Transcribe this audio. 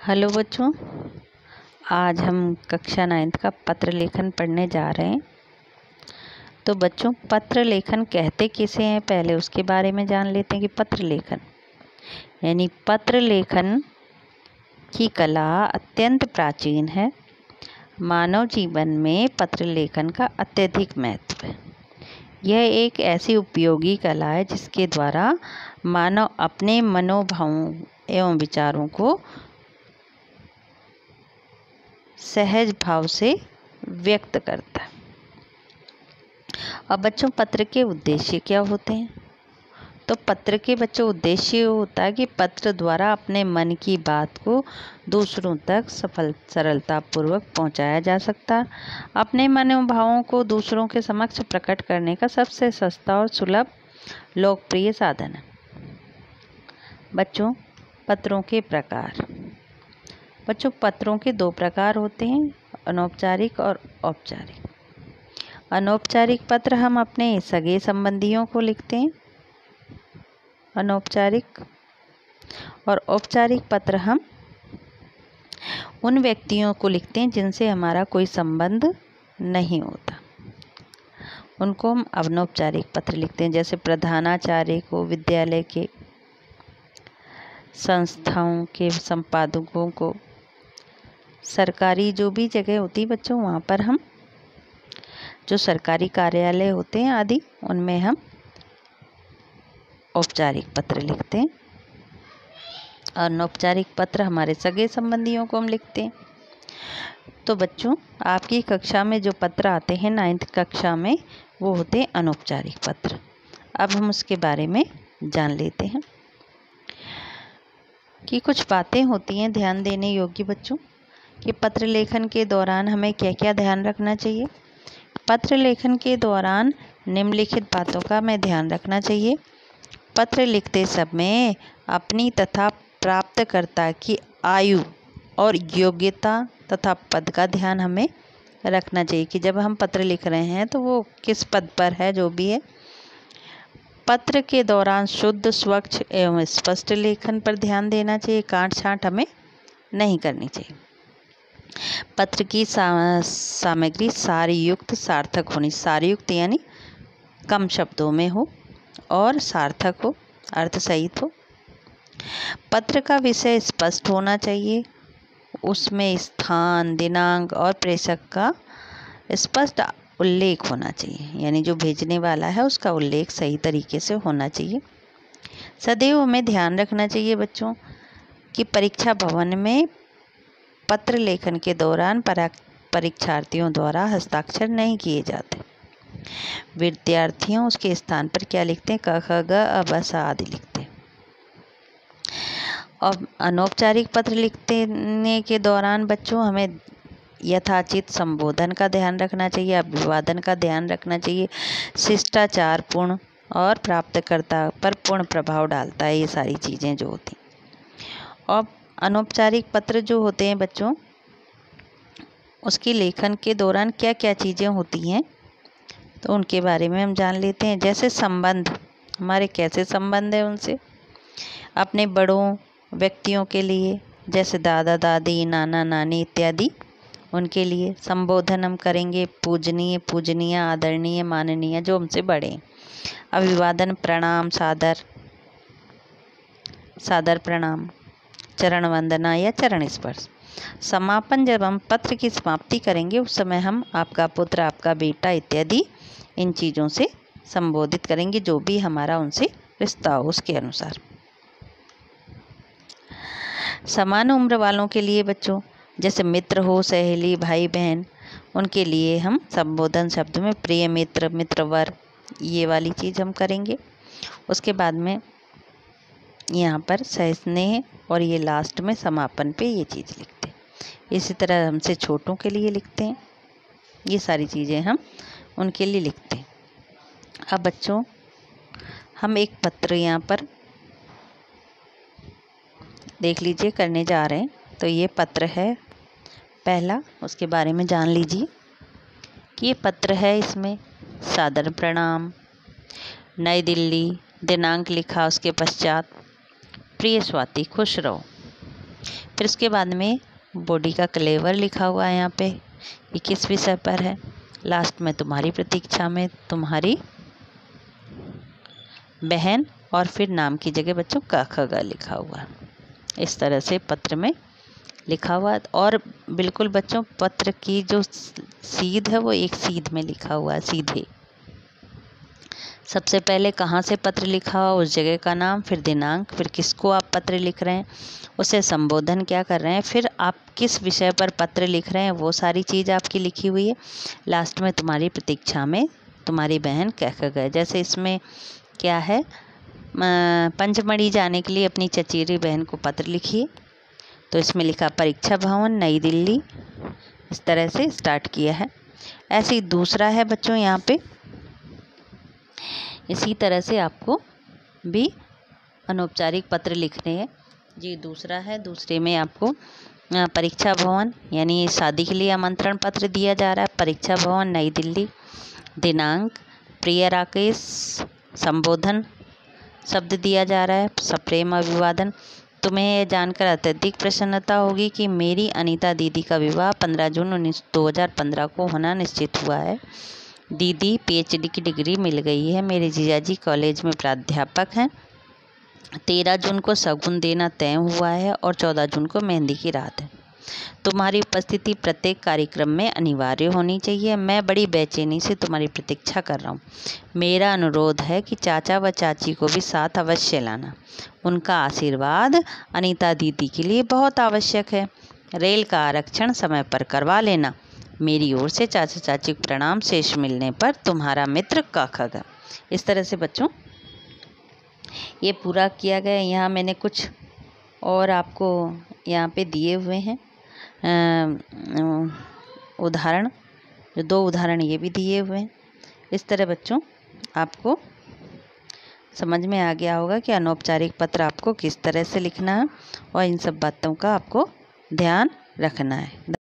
Hello बच्चों, आज हम कक्षा 9 का पत्र लेखन पढ़ने जा रहे हैं। तो बच्चों, पत्र लेखन कहते किसे हैं, पहले उसके बारे में जान लेते हैं कि पत्र लेखन यानी पत्र लेखन की कला अत्यंत प्राचीन है। मानव जीवन में पत्र लेखन का अत्यधिक महत्व है। यह एक ऐसी उपयोगी कला है जिसके द्वारा मानव अपने मनोभावों एवं विचारों को सहज भाव से व्यक्त करता है। अब बच्चों, पत्र के उद्देश्य क्या होते हैं? तो पत्र के बच्चों उद्देश्य होता है कि पत्र द्वारा अपने मन की बात को दूसरों तक सरलतापूर्वक पहुंचाया जा सकता है। अपने मनोभावों को दूसरों के समक्ष प्रकट करने का सबसे सस्ता और सुलभ लोकप्रिय साधन है। बच्चों, पत्रों के प्रकार। बच्चों, पत्रों के 2 प्रकार होते हैं, अनौपचारिक और औपचारिक। अनौपचारिक पत्र हम अपने सगे संबंधियों को लिखते हैं, अनौपचारिक। और औपचारिक पत्र हम उन व्यक्तियों को लिखते हैं जिनसे हमारा कोई संबंध नहीं होता, उनको हम अनौपचारिक पत्र लिखते हैं। जैसे प्रधानाचार्य को, विद्यालय के संस्थाओं के संपादकों को, सरकारी जो भी जगह होती है बच्चों, वहाँ पर हम जो सरकारी कार्यालय होते हैं आदि, उनमें हम औपचारिक पत्र लिखते हैं। और अनौपचारिक पत्र हमारे सगे संबंधियों को हम लिखते हैं। तो बच्चों, आपकी कक्षा में जो पत्र आते हैं 9th कक्षा में, वो होते हैं अनौपचारिक पत्र। अब हम उसके बारे में जान लेते हैं कि कुछ बातें होती हैं ध्यान देने योग्य बच्चों, कि पत्र लेखन के दौरान हमें क्या क्या ध्यान रखना चाहिए। पत्र लेखन के दौरान निम्नलिखित बातों का हमें ध्यान रखना चाहिए। पत्र लिखते समय अपनी तथा प्राप्तकर्ता की आयु और योग्यता तथा पद का ध्यान हमें रखना चाहिए कि जब हम पत्र लिख रहे हैं तो वो किस पद पर है, जो भी है। पत्र के दौरान शुद्ध, स्वच्छ एवं स्पष्ट लेखन पर ध्यान देना चाहिए। काट छांट हमें नहीं करनी चाहिए। पत्र की सामग्री सारयुक्त, सार्थक होनी। सारयुक्त यानी कम शब्दों में हो और सार्थक हो, अर्थ सहित हो। पत्र का विषय स्पष्ट होना चाहिए, उसमें स्थान, दिनांक और प्रेषक का स्पष्ट उल्लेख होना चाहिए, यानी जो भेजने वाला है उसका उल्लेख सही तरीके से होना चाहिए। सदैव हमें ध्यान रखना चाहिए बच्चों कि परीक्षा भवन में पत्र लेखन के दौरान परीक्षार्थियों द्वारा हस्ताक्षर नहीं किए जाते। विद्यार्थियों उसके स्थान पर क्या लिखते हैं? क, ख, ग, अ, ब, स आदि लिखते हैं। और अनौपचारिक पत्र लिखने के दौरान बच्चों हमें यथाचित संबोधन का ध्यान रखना चाहिए, अभिवादन का ध्यान रखना चाहिए। शिष्टाचार पूर्ण और प्राप्तकर्ता पर पूर्ण प्रभाव डालता है ये सारी चीज़ें जो होती। और अनौपचारिक पत्र जो होते हैं बच्चों, उसकी लेखन के दौरान क्या क्या चीज़ें होती हैं, तो उनके बारे में हम जान लेते हैं। जैसे संबंध, हमारे कैसे संबंध है उनसे। अपने बड़ों व्यक्तियों के लिए, जैसे दादा दादी, नाना नानी इत्यादि, उनके लिए संबोधन हम करेंगे। पूजनीय, पूजनीय, आदरणीय, माननीय, जो हमसे बड़े। अभिवादन, प्रणाम, सादर, सादर प्रणाम, चरण वंदना या चरण स्पर्श। समापन, जब हम पत्र की समाप्ति करेंगे उस समय हम आपका पुत्र, आपका बेटा इत्यादि इन चीज़ों से संबोधित करेंगे, जो भी हमारा उनसे रिश्ता हो उसके अनुसार। समान उम्र वालों के लिए बच्चों, जैसे मित्र हो, सहेली, भाई बहन, उनके लिए हम संबोधन शब्द में प्रिय मित्र, मित्रवर, ये वाली चीज़ हम करेंगे। उसके बाद में यहाँ पर सस्नेह, और ये लास्ट में समापन पे ये चीज़ लिखते हैं। इसी तरह हमसे छोटों के लिए लिखते हैं, ये सारी चीज़ें हम उनके लिए लिखते हैं। अब बच्चों, हम एक पत्र यहाँ पर देख लीजिए करने जा रहे हैं। तो ये पत्र है पहला, उसके बारे में जान लीजिए कि ये पत्र है। इसमें सादर प्रणाम, नई दिल्ली, दिनांक लिखा, उसके पश्चात प्रिय स्वाति, खुश रहो। फिर उसके बाद में बॉडी का क्लेवर लिखा हुआ है यहाँ पे, ये किस विषय पर है। लास्ट में तुम्हारी प्रतीक्षा में तुम्हारी बहन और फिर नाम की जगह बच्चों क ख ग लिखा हुआ। इस तरह से पत्र में लिखा हुआ। और बिल्कुल बच्चों पत्र की जो सीध है वो एक सीध में लिखा हुआ है, सीधे। सबसे पहले कहाँ से पत्र लिखा हुआ, उस जगह का नाम, फिर दिनांक, फिर किसको आप पत्र लिख रहे हैं, उसे संबोधन क्या कर रहे हैं, फिर आप किस विषय पर पत्र लिख रहे हैं, वो सारी चीज़ आपकी लिखी हुई है। लास्ट में तुम्हारी प्रतीक्षा में तुम्हारी बहन कह कर गए। जैसे इसमें क्या है, पंचमढ़ी जाने के लिए अपनी चचेरी बहन को पत्र लिखिए, तो इसमें लिखा परीक्षा भवन नई दिल्ली। इस तरह से स्टार्ट किया है। ऐसे ही दूसरा है बच्चों यहाँ पे, इसी तरह से आपको भी अनौपचारिक पत्र लिखने हैं जी। दूसरा है, दूसरे में आपको परीक्षा भवन यानी शादी के लिए आमंत्रण पत्र दिया जा रहा है। परीक्षा भवन नई दिल्ली, दिनांक प्रिय राकेश, संबोधन शब्द दिया जा रहा है, सप्रेम अभिवादन। तुम्हें यह जानकर अत्यधिक प्रसन्नता होगी कि मेरी अनीता दीदी का विवाह 15 जून 2015 को होना निश्चित हुआ है। दीदी PhD की डिग्री मिल गई है। मेरे जीजाजी कॉलेज में प्राध्यापक हैं। 13 जून को शगुन देना तय हुआ है और 14 जून को मेहंदी की रात है। तुम्हारी उपस्थिति प्रत्येक कार्यक्रम में अनिवार्य होनी चाहिए। मैं बड़ी बेचैनी से तुम्हारी प्रतीक्षा कर रहा हूँ। मेरा अनुरोध है कि चाचा व चाची को भी साथ अवश्य लाना। उनका आशीर्वाद अनीता दीदी के लिए बहुत आवश्यक है। रेल का आरक्षण समय पर करवा लेना। मेरी ओर से चाचा चाची को प्रणाम। शेष मिलने पर तुम्हारा मित्र काका। इस तरह से बच्चों ये पूरा किया गया। यहाँ मैंने कुछ और आपको यहाँ पे दिए हुए हैं उदाहरण, जो 2 उदाहरण ये भी दिए हुए हैं। इस तरह बच्चों आपको समझ में आ गया होगा कि अनौपचारिक पत्र आपको किस तरह से लिखना है और इन सब बातों का आपको ध्यान रखना है।